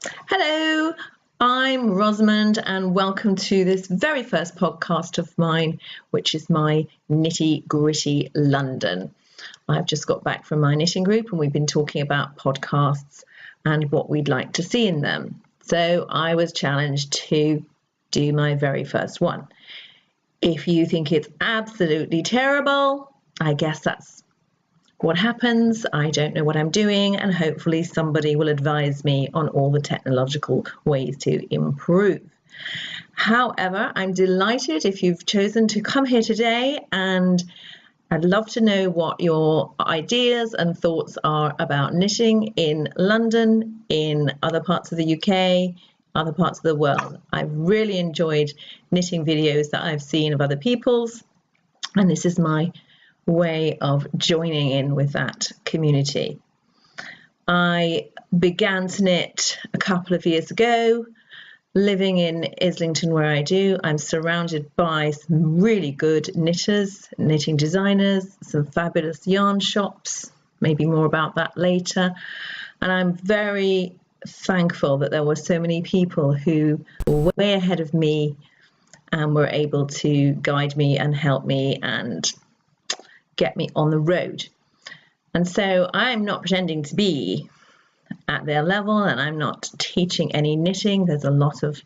Hello, I'm Rosamond and welcome to this very first podcast of mine, which is my Knitty Gritty London. I've just got back from my knitting group and we've been talking about podcasts and what we'd like to see in them. So I was challenged to do my very first one. If you think it's absolutely terrible, I guess that's what happens. I don't know what I'm doing, and hopefully somebody will advise me on all the technological ways to improve. However, I'm delighted if you've chosen to come here today, and I'd love to know what your ideas and thoughts are about knitting in London, in other parts of the UK, other parts of the world. I've really enjoyed knitting videos that I've seen of other people's, and this is my way of joining in with that community. I began to knit a couple of years ago, living in Islington where I do. I'm surrounded by some really good knitters, knitting designers, some fabulous yarn shops, maybe more about that later. And I'm very thankful that there were so many people who were way ahead of me and were able to guide me and help me and get me on the road. And so I'm not pretending to be at their level, and I'm not teaching any knitting. There's a lot of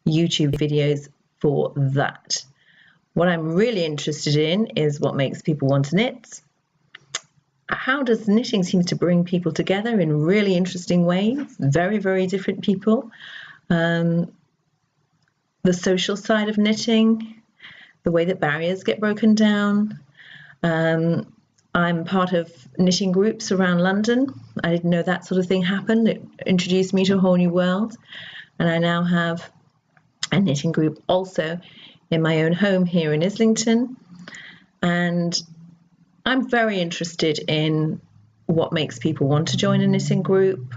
YouTube videos for that. What I'm really interested in is what makes people want to knit. How does knitting seem to bring people together in really interesting ways? Very, very different people. The social side of knitting, the way that barriers get broken down. I'm part of knitting groups around London. I didn't know that sort of thing happened. It introduced me to a whole new world. And I now have a knitting group also in my own home here in Islington. And I'm very interested in what makes people want to join a knitting group,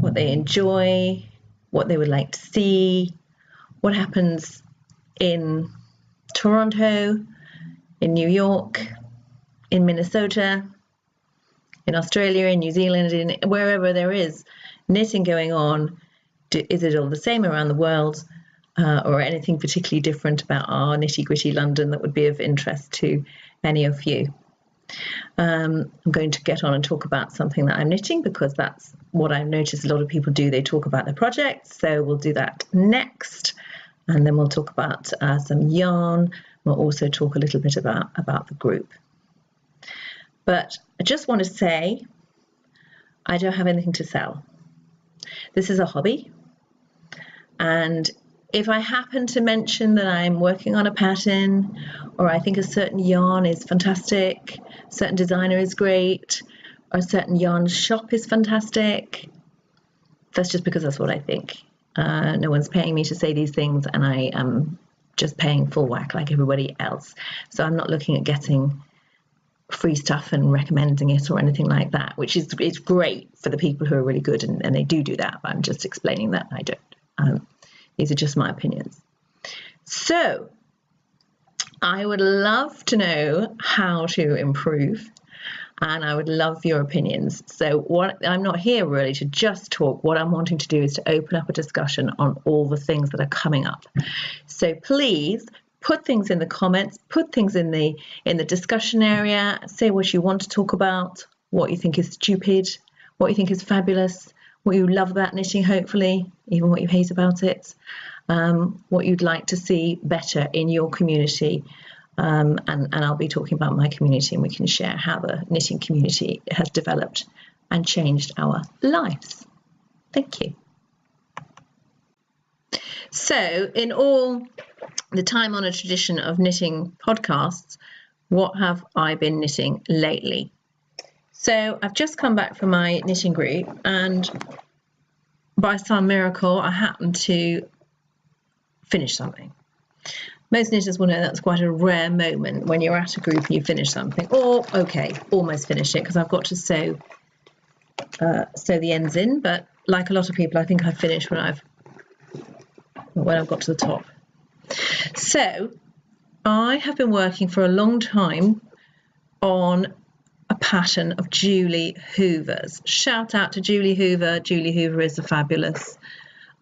what they enjoy, what they would like to see, what happens in Toronto, in New York, in Minnesota, in Australia, in New Zealand, in wherever there is knitting going on. Is it all the same around the world, or anything particularly different about our nitty gritty London that would be of interest to any of you? I'm going to get on and talk about something that I'm knitting because that's what I've noticed a lot of people do. They talk about their projects, so we'll do that next. And then we'll talk about some yarn. We'll also talk a little bit about the group. But I just want to say, I don't have anything to sell. This is a hobby. And if I happen to mention that I'm working on a pattern, or I think a certain yarn is fantastic, a certain designer is great, or a certain yarn shop is fantastic, that's just because that's what I think. No one's paying me to say these things, and I am just paying full whack like everybody else. So I'm not looking at getting free stuff and recommending it or anything like that, which is it's great for the people who are really good, and they do that, but I'm just explaining that I don't. These are just my opinions. So I would love to know how to improve, and I would love your opinions. So I'm not here really to just talk. What I'm wanting to do is to open up a discussion on all the things that are coming up. So please put things in the comments, put things in the discussion area, say what you want to talk about, what you think is stupid, what you think is fabulous, what you love about knitting, hopefully, even what you hate about it, what you'd like to see better in your community. And I'll be talking about my community, and we can share how the knitting community has developed and changed our lives. Thank you. So in all the time-honoured tradition of knitting podcasts, what have I been knitting lately? So I've just come back from my knitting group, and by some miracle I happened to finish something. Most knitters will know that's quite a rare moment when you're at a group and you finish something, or okay, almost finished it because I've got to sew the ends in, but like a lot of people, I think I've finished when I've got to the top. So I have been working for a long time on a pattern of Julie Hoover's. Shout out to Julie Hoover. Julie Hoover is a fabulous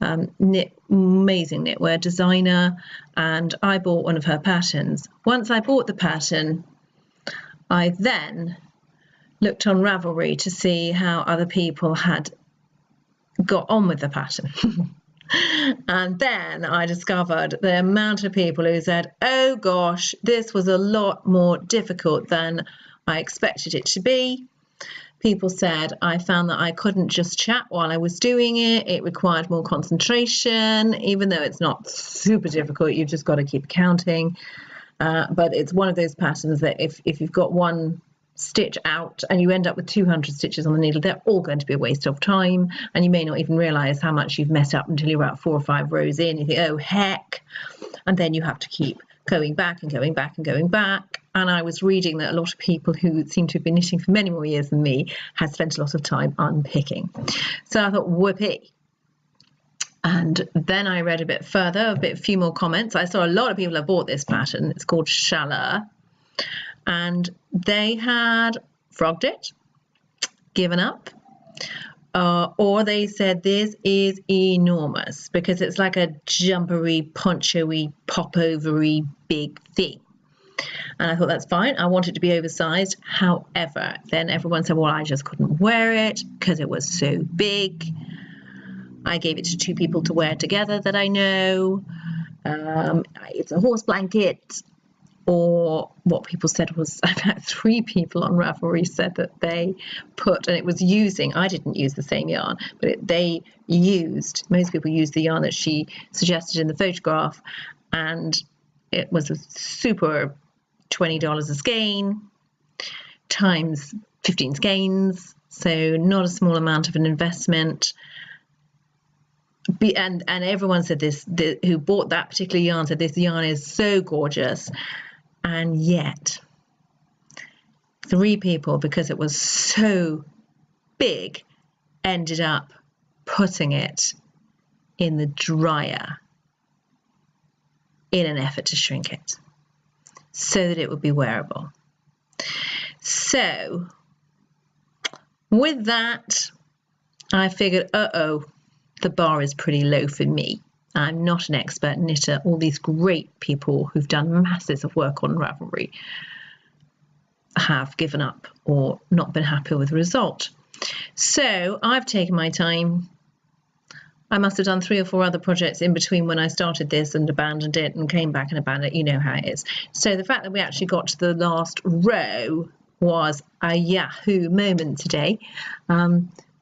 amazing knitwear designer, and I bought one of her patterns. Once I bought the pattern, I then looked on Ravelry to see how other people had got on with the pattern. And then I discovered the amount of people who said, oh gosh, this was a lot more difficult than I expected it to be. People said, I found that I couldn't just chat while I was doing it. It required more concentration, even though it's not super difficult. You've just got to keep counting. But it's one of those patterns that if you've got one stitch out and you end up with 200 stitches on the needle, they're all going to be a waste of time, and you may not even realize how much you've messed up until you're about 4 or 5 rows in. You think, oh heck, and then you have to keep going back and going back and going back. And I was reading that a lot of people who seem to have been knitting for many more years than me had spent a lot of time unpicking. So I thought, whoopee. And then I read a bit further, a few more comments. I saw a lot of people have bought this pattern. It's called Shallah. And they had frogged it, given up, or they said this is enormous because it's like a jumpery, poncho-y, pop-over-y big thing. And I thought that's fine. I want it to be oversized. However, then everyone said, well, I just couldn't wear it because it was so big. I gave it to 2 people to wear together that I know. It's a horse blanket. Or what people said was, I've had 3 people on Ravelry said that they put, and it was using, I didn't use the same yarn, but most people used the yarn that she suggested in the photograph, and it was a super $20 a skein times 15 skeins, so not a small amount of an investment. And everyone said this, who bought that particular yarn said this yarn is so gorgeous. And yet 3 people, because it was so big, ended up putting it in the dryer in an effort to shrink it so that it would be wearable. So with that, I figured, the bar is pretty low for me. I'm not an expert knitter. All these great people who've done masses of work on Ravelry have given up or not been happy with the result. So I've taken my time. I must have done 3 or 4 other projects in between when I started this and abandoned it and came back and abandoned it. You know how it is. So the fact that we actually got to the last row was a Yahoo moment today.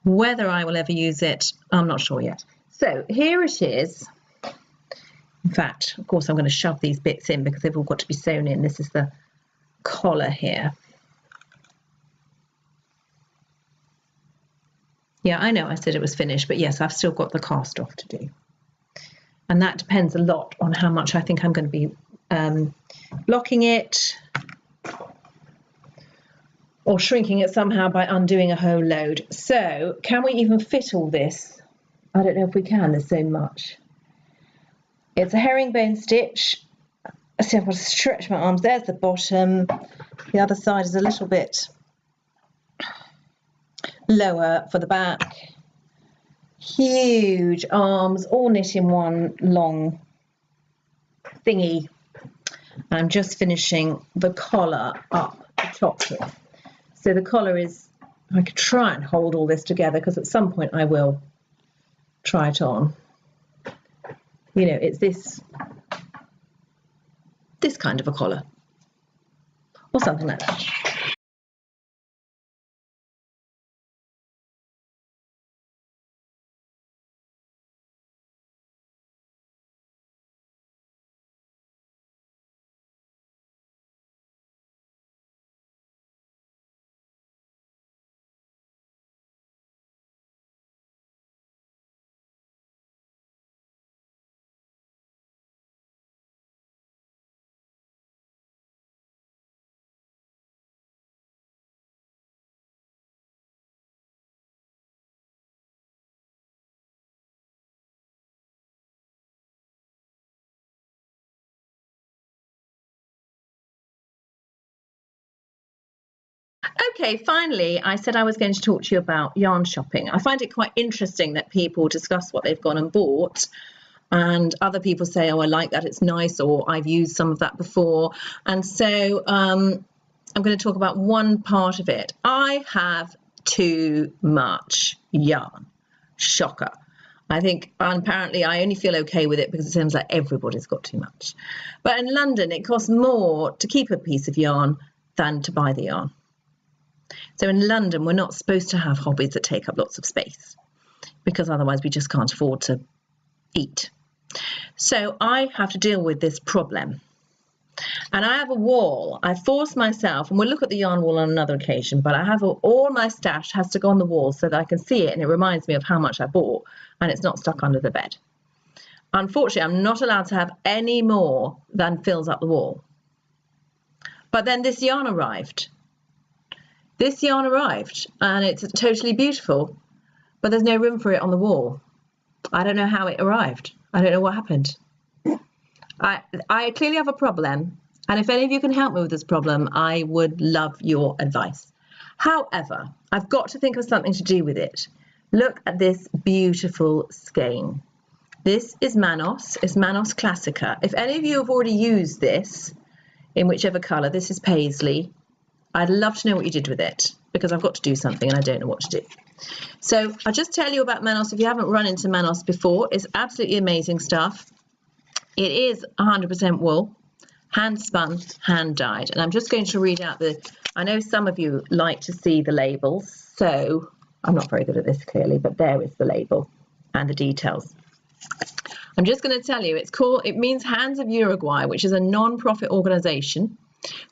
Whether I will ever use it, I'm not sure yet. So here it is. In fact, of course, I'm going to shove these bits in because they've all got to be sewn in. This is the collar here. Yeah, I know I said it was finished, but yes, I've still got the cast off to do. And that depends a lot on how much I think I'm going to be blocking it or shrinking it somehow by undoing a whole load. So can we even fit all this? I don't know if we can, there's so much. It's a herringbone stitch. See, I've got to stretch my arms. There's the bottom. The other side is a little bit lower for the back. Huge arms, all knit in one long thingy. I'm just finishing the collar up the top here. So the collar is, I could try and hold all this together because at some point I will try it on. You know, it's this kind of a collar or something like that. Okay, finally, I said I was going to talk to you about yarn shopping. I find it quite interesting that people discuss what they've gone and bought, and other people say, oh, I like that, it's nice, or I've used some of that before. And so I'm going to talk about one part of it. I have too much yarn. Shocker. I think apparently I only feel okay with it because it seems like everybody's got too much. But in London, it costs more to keep a piece of yarn than to buy the yarn. So in London, we're not supposed to have hobbies that take up lots of space because otherwise we just can't afford to eat. So I have to deal with this problem. And I have a wall. I force myself, and we'll look at the yarn wall on another occasion, but I have all my stash has to go on the wall so that I can see it and it reminds me of how much I bought and it's not stuck under the bed. Unfortunately, I'm not allowed to have any more than fills up the wall. But then this yarn arrived. This yarn arrived and it's totally beautiful, but there's no room for it on the wall. I don't know how it arrived. I don't know what happened. I clearly have a problem, and if any of you can help me with this problem, I would love your advice. However, I've got to think of something to do with it. Look at this beautiful skein. This is Manos. It's Manos Classica. If any of you have already used this in whichever colour, this is Paisley. I'd love to know what you did with it because I've got to do something and I don't know what to do. So I'll just tell you about Manos. If you haven't run into Manos before, it's absolutely amazing stuff. It is 100% wool, hand spun, hand dyed. And I'm just going to read out I know some of you like to see the labels, so I'm not very good at this clearly, but there is the label and the details. I'm just going to tell you, it means Hands of Uruguay, which is a non-profit organisation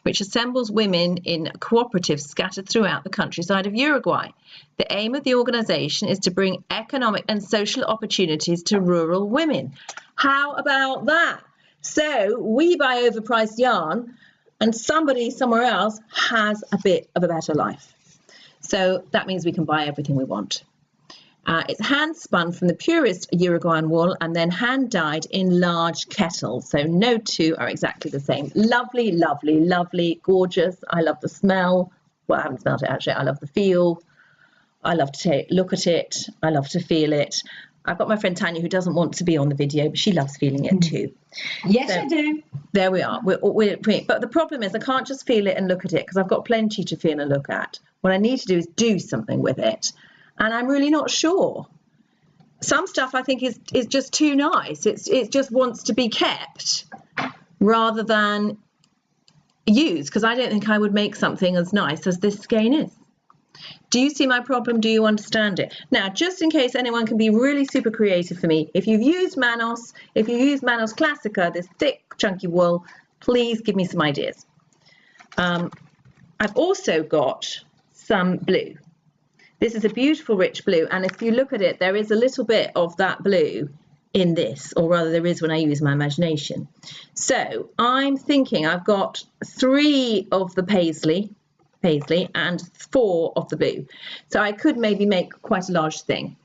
which assembles women in cooperatives scattered throughout the countryside of Uruguay. The aim of the organisation is to bring economic and social opportunities to rural women. How about that? So we buy overpriced yarn and somebody somewhere else has a bit of a better life. So that means we can buy everything we want. It's hand spun from the purest Uruguayan wool and then hand dyed in large kettles. So no two are exactly the same. Lovely, lovely, lovely, gorgeous. I love the smell. Well, I haven't smelled it actually. I love the feel. I love to look at it. I love to feel it. I've got my friend Tanya who doesn't want to be on the video, but she loves feeling it too. Yes, so, I do. There we are. But the problem is I can't just feel it and look at it because I've got plenty to feel and look at. What I need to do is do something with it. And I'm really not sure. Some stuff I think is just too nice. It just wants to be kept rather than used, because I don't think I would make something as nice as this skein is. Do you see my problem? Do you understand it? Now, just in case anyone can be really super creative for me, if you've used Manos Classica, this thick, chunky wool, please give me some ideas. I've also got some blue. This is a beautiful rich blue, and if you look at it, there is a little bit of that blue in this, or rather there is when I use my imagination. So I'm thinking I've got 3 of the paisley and 4 of the blue. So I could maybe make quite a large thing,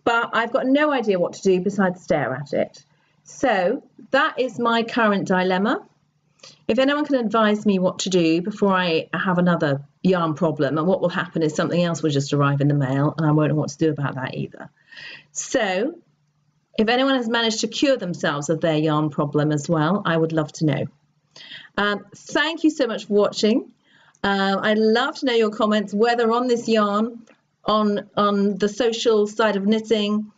but I've got no idea what to do besides stare at it. So that is my current dilemma. If anyone can advise me what to do before I have another yarn problem, and what will happen is something else will just arrive in the mail and I won't know what to do about that either. So if anyone has managed to cure themselves of their yarn problem as well, I would love to know. Thank you so much for watching. I'd love to know your comments, whether on this yarn, on the social side of knitting,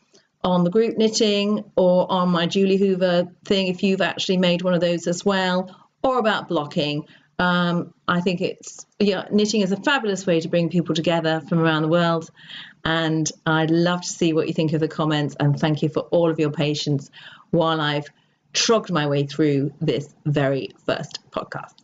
on the group knitting, or on my Julie Hoover thing, if you've actually made one of those as well, or about blocking. I think knitting is a fabulous way to bring people together from around the world, and I'd love to see what you think of the comments, and thank you for all of your patience while I've trogged my way through this very first podcast.